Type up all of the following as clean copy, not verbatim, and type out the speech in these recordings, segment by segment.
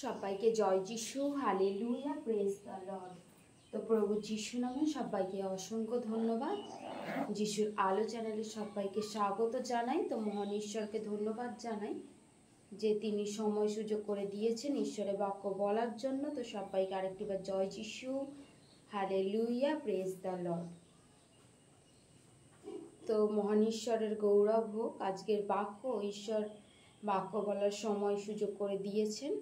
সবাইকে জয় যিশু, hallelujah, praise the Lord. তো প্রভু যিশু নামে সবাইকে অসংখ্য ধন্যবাদ। যিশুর আলো চ্যানেলে সবাইকে স্বাগত জানাই। তো মহান ঈশ্বরকে ধন্যবাদ জানাই যে তিনি সময় সুযোগ করে দিয়েছেন ঈশ্বরের বাক্য বলার জন্য। তো সবাইকে আরেকটিবার জয় যিশু, হালেলুয়া, প্রেজ দ্য লর্ড। তো মহান ঈশ্বরের গৌরব হোক। আজকের বাক্য, ঈশ্বর বাক্য বলার সময় সুযোগ করে দিয়েছেন।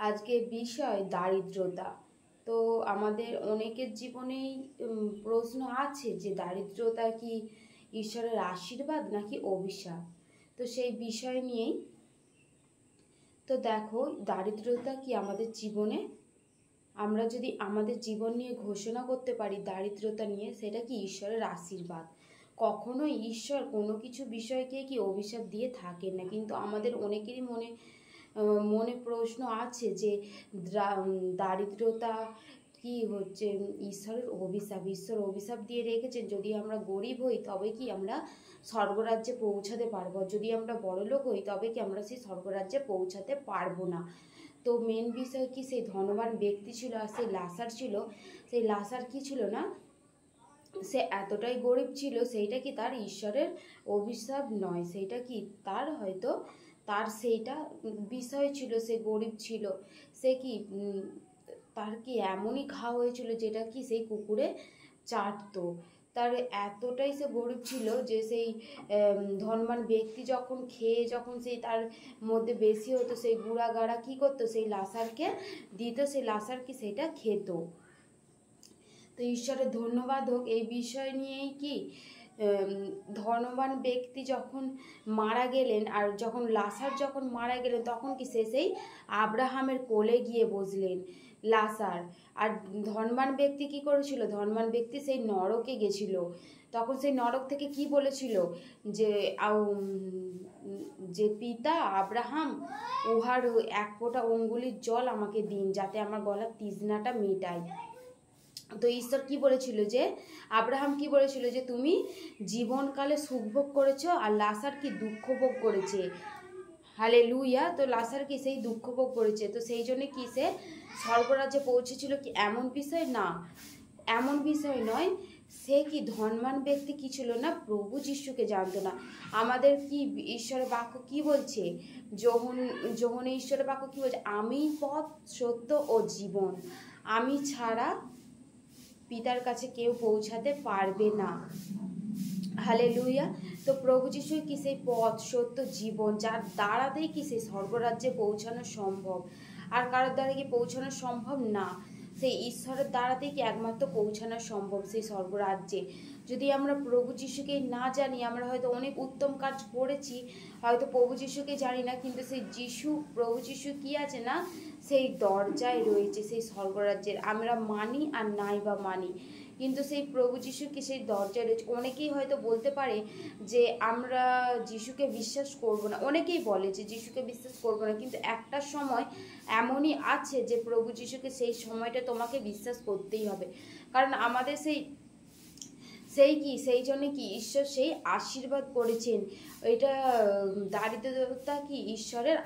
আজকের বিষয় দারিদ্রতা। তো আমাদের অনেকের জীবনেই প্রশ্ন আছে যে দারিদ্রতা কি ঈশ্বরের আশীর্বাদ নাকি অভিশাপ। তো সেই বিষয় নিয়েই তো দেখো, দারিদ্রতা কি আমাদের জীবনে, আমরা যদি আমাদের জীবন নিয়ে ঘোষণা করতে পারি দারিদ্রতা নিয়ে, সেটা কি ঈশ্বরের আশীর্বাদ। কখনোই ঈশ্বর কোনো কিছু বিষয়কে কি অভিশাপ দিয়ে থাকেন না। কিন্তু আমাদের অনেকেরই মনে প্রশ্ন আছে যে দারিদ্রতা কি হচ্ছে ঈশ্বরের অভিশাপ। ঈশ্বর অভিশাপ দিয়ে রেখেছেন যদি আমরা গরিব হই তবে কি আমরা স্বর্গরাজ্যে পৌঁছাতে পারবো, যদি আমরা বড়লোক হই তবে কি আমরা সেই স্বর্গরাজ্যে পৌঁছাতে পারবো না। তো মেন বিষয় কি, সেই ধনবান ব্যক্তি ছিল আর সেই লাসার ছিল। সেই লাসার কি ছিল না, সে এতটাই গরিব ছিল, সেইটা কি তার ঈশ্বরের অভিশাপ নয়, সেইটা কি তার হয়তো তার সেইটা বিষয় ছিল। সে গরিব ছিল, সে কি তার কি এমনই ঘা হয়েছিল যেটা কি সেই কুকুরে চাটতো। তার এতটাই সে গরিব ছিল যে সেই ধনবান ব্যক্তি যখন খেয়ে যখন সেই তার মধ্যে বেশি হতো, সেই গুঁড়া গাড়া কী করতো, সেই লাসারকে দিত, সেই লাসার কি সেটা খেত। তো ঈশ্বরের ধন্যবাদ হোক। এই বিষয় নিয়েই কি ধনবান ব্যক্তি যখন মারা গেলেন আর যখন লাসার যখন মারা গেলেন তখন কি সে সেই আব্রাহামের কোলে গিয়ে বসলেন লাসার। আর ধনবান ব্যক্তি কি করেছিল, ধনবান ব্যক্তি সেই নরকে গেছিল। তখন সেই নরক থেকে কি বলেছিল যে পিতা আব্রাহাম, উহার এক ফোঁটা অঙ্গুলির জল আমাকে দিন যাতে আমার গলার তৃষ্ণাটা মেটায়। তো ঈশ্বর কি বলেছিল যে আব্রাহাম কি বলেছিল যে তুমি জীবনকালে সুখ ভোগ করেছো আর লাসার কি দুঃখ ভোগ করেছে। হালেলুয়া। তো লাসার কি সেই দুঃখ ভোগ করেছে। তো সেই জন্য কি সে স্বর্গরাজ্যে পৌঁছেছিল কি এমন বিষয় না, এমন বিষয় নয়। সে কি ধনবান ব্যক্তি কি ছিল না, প্রভু যিশুকে জানতো না। আমাদের কি ঈশ্বরের বাক্য কি বলছে, যোহনে ঈশ্বরের বাক্য কি বলছে, আমি পথ সত্য ও জীবন, আমি ছাড়া পিতার কাছে কেউ পৌঁছাতে পারবে না। হালেলুয়া। তো প্রভু যিশু কি সেই পথ সত্য জীবন, যার দ্বারাতেই কি সেই স্বর্গরাজ্যে পৌঁছানো সম্ভব। আর কারোর দ্বারা কি পৌঁছানো সম্ভব না, সেই ঈশ্বরের দ্বারাতেই কি একমাত্র পৌঁছানো সম্ভব সেই স্বর্গরাজ্যে। যদি আমরা প্রভু যিশুকে না জানি, আমরা হয়তো অনেক উত্তম কাজ করেছি, হয়তো প্রভু যিশুকে জানি না, কিন্তু সেই প্রভু যিশু কি আছে না, সেই দরজায় রয়েছে সেই স্বর্গরাজ্যের। আমরা মানি আর নাই বা মানি, কিন্তু সেই প্রভু যিশুকে সেই দরজায় রয়েছে। অনেকেই হয়তো বলতে পারে যে আমরা যিশুকে বিশ্বাস করব না, অনেকেই বলে যে যিশুকে বিশ্বাস করব না, কিন্তু একটা সময় এমনই আছে যে প্রভু যিশুকে সেই সময়টা তোমাকে বিশ্বাস করতেই হবে। কারণ আমাদের সেই জন্য কি ঈশ্বর সেই আশীর্বাদ করেছেন। এটা দারিদ্রতা কি ঈশ্বরের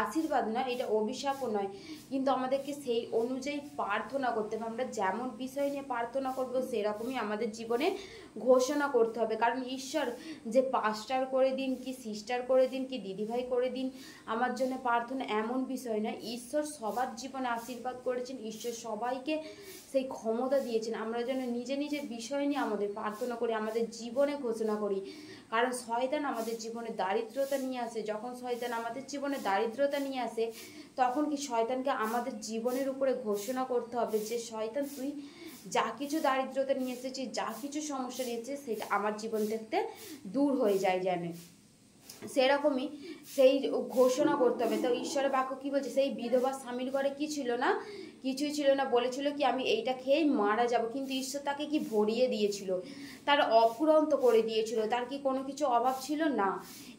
আশীর্বাদ নয়, এটা অভিশাপও নয়। কিন্তু আমাদেরকে সেই অনুযায়ী প্রার্থনা করতে হবে। আমরা যেমন বিষয় নিয়ে প্রার্থনা করব সেরকমই আমাদের জীবনে ঘোষণা করতে হবে। কারণ ঈশ্বর যে পাস্টার করে দিন কি সিস্টার করে দিন কি দিদিভাই করে দিন আমার জন্য প্রার্থনা এমন বিষয় নয়। ঈশ্বর সবার জীবনে আশীর্বাদ করেছেন, ঈশ্বর সবাইকে সেই ক্ষমতা দিয়েছেন। আমরা যেন নিজে নিজের বিষয় নিয়ে আমাদের প্রার্থনা করি, আমাদের জীবনে ঘোষণা করি। কারণ শয়তান আমাদের জীবনে দারিদ্রতা নিয়ে আসে। যখন শয়তান আমাদের জীবনে দারিদ্রতা নিয়ে আসে তখন কি শয়তানকে আমাদের জীবনের উপরে ঘোষণা করতে হবে যে শয়তান তুই যা কিছু দারিদ্রতা নিয়ে এসেছিস, যা কিছু সমস্যা নিয়ে এসেছিস, সেটা আমার জীবন থেকে দূর হয়ে যায় জানে। সেরকমই সেই ঘোষণা করতে হবে। তো ঈশ্বরের বাক্য কি বলছে, সেই বিধবা স্বামীর ঘরে কি ছিল না, কিছুই ছিল না, বলেছিল কি আমি এইটা খেয়েই মারা যাব, কিন্তু ঈশ্বর তাকে কি ভরিয়ে দিয়েছিল, তার অফুরন্ত করে দিয়েছিল। তার কি কোনো কিছু অভাব ছিল না,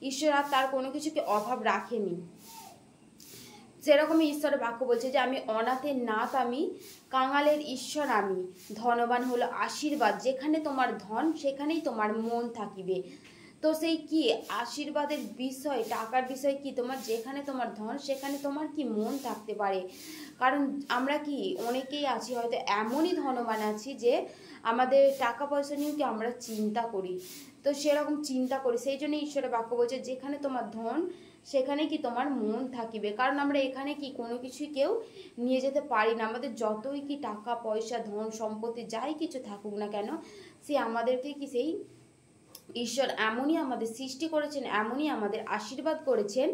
ঈশ্বর আর তার কোনো কিছুকে অভাব রাখেনি। সেরকমই ঈশ্বরের বাক্য বলছে যে আমি অনাথের নাথ, আমি কাঙালের ঈশ্বর, আমি ধনবান হলো আশীর্বাদ, যেখানে তোমার ধন সেখানেই তোমার মন থাকিবে। তো সেই কি আশীর্বাদের বিষয়, টাকার বিষয় কি, তোমার যেখানে তোমার ধন সেখানে তোমার কি মন থাকতে পারে। কারণ আমরা কি অনেকেই আছি হয়তো এমনই ধনবান আছি যে আমাদের টাকা পয়সা নিয়েও কি আমরা চিন্তা করি, তো সেরকম চিন্তা করি। সেই জন্য ঈশ্বরের বাক্য বলছে যেখানে তোমার ধন সেখানে কি তোমার মন থাকিবে। কারণ আমরা এখানে কি কোনো কিছুই কেউ নিয়ে যেতে পারি না। আমাদের যতই কি টাকা পয়সা ধন সম্পত্তি যাই কিছু থাকুক না কেন, সে আমাদেরকে কি সেই ঈশ্বর এমনই আমাদের সৃষ্টি করেছেন, এমনই আমাদের আশীর্বাদ করেছেন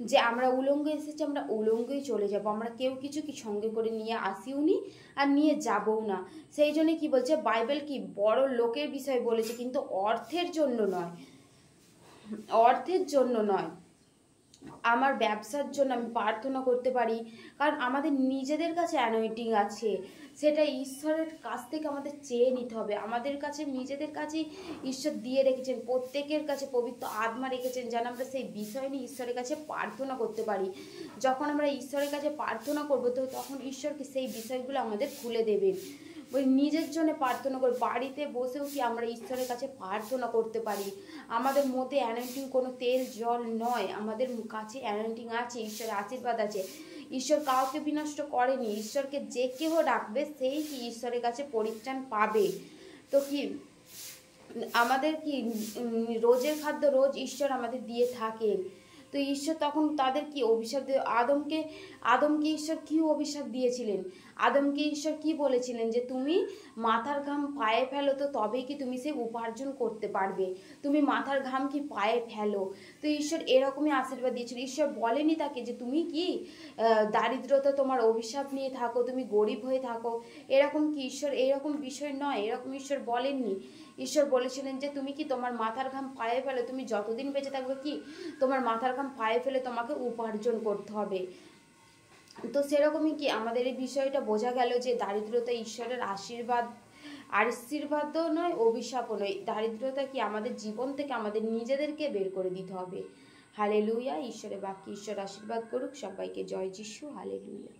যে আমরা উলঙ্গ এসেছি, আমরা উলঙ্গই চলে যাব। আমরা কেউ কিছু কি সঙ্গে করে নিয়ে আসিও নি আর নিয়ে যাবও না। সেই জন্য কি বলছে বাইবেল, কি বড় লোকের বিষয় বলেছে, কিন্তু অর্থের জন্য নয়, অর্থের জন্য নয়। আমার ব্যবসার জন্য আমি প্রার্থনা করতে পারি, কারণ আমাদের নিজেদের কাছে অ্যানয়েন্টিং আছে, সেটা ঈশ্বরের কাছ থেকে আমাদের চেয়ে নিতে হবে। আমাদের কাছে নিজেদের কাছে ঈশ্বর দিয়ে রেখেছেন, প্রত্যেকের কাছে পবিত্র আত্মা রেখেছেন, যেন আমরা সেই বিষয় নিয়ে ঈশ্বরের কাছে প্রার্থনা করতে পারি। যখন আমরা ঈশ্বরের কাছে প্রার্থনা করবো তো তখন ঈশ্বরকে সেই বিষয়গুলো আমাদের খুলে দেবেন। ওই নিজের জন্য প্রার্থনা করে বাড়িতে বসেও কি আমরা ঈশ্বরের কাছে প্রার্থনা করতে পারি। আমাদের মধ্যে অ্যানয়েন্টিং কোনো তেল জল নয়, আমাদের কাছে অ্যানয়েন্টিং আছে, ঈশ্বরের আশীর্বাদ আছে। ঈশ্বর কাউকে বিনষ্ট করেনি, ঈশ্বরকে যে কেহ ডাকবে সেই কি ঈশ্বরের কাছে পরিত্রাণ পাবে। তো কি আমাদের কি রোজের খাদ্য রোজ ঈশ্বর আমাদের দিয়ে থাকে। তো ঈশ্বর তখন তাদের কি অভিশাপ দিয়ে আদমকে ঈশ্বর কি অভিশাপ দিয়েছিলেন। আদমকে ঈশ্বর কি বলেছিলেন যে তুমি মাথার ঘাম পায়ে ফেলো, তো তবেই কি তুমি সে উপার্জন করতে পারবে, তুমি মাথার ঘাম কি পায়ে ফেলো। তো ঈশ্বর এরকমই আশীর্বাদ দিয়েছিল। ঈশ্বর বলেনি তাকে যে তুমি কি দারিদ্রতা তোমার অভিশাপ নিয়ে থাকো, তুমি গরিব হয়ে থাকো, এরকম কি ঈশ্বর এরকম বিষয় নয়, এরকম ঈশ্বর বলেননি। ঈশ্বর বলেছিলেন যে তুমি কি তোমার মাথার ঘাম পায়ে ফেলে, তুমি যতদিন বেঁচে থাকবে কি তোমার মাথার ঘাম পায়ে ফেলে তোমাকে উপার্জন করতে হবে। তো সেরকমই কি আমাদের এই বিষয়টা বোঝা গেল যে দারিদ্রতা ঈশ্বরের আশীর্বাদও নয়, অভিশাপও নয়। দারিদ্রতা কি আমাদের জীবন থেকে আমাদের নিজেদেরকে বের করে দিতে হবে। হালেলুয়া। ঈশ্বরের বাক্যে ঈশ্বর আশীর্বাদ করুক সবাইকে। জয় যিশু। হালেলুয়া।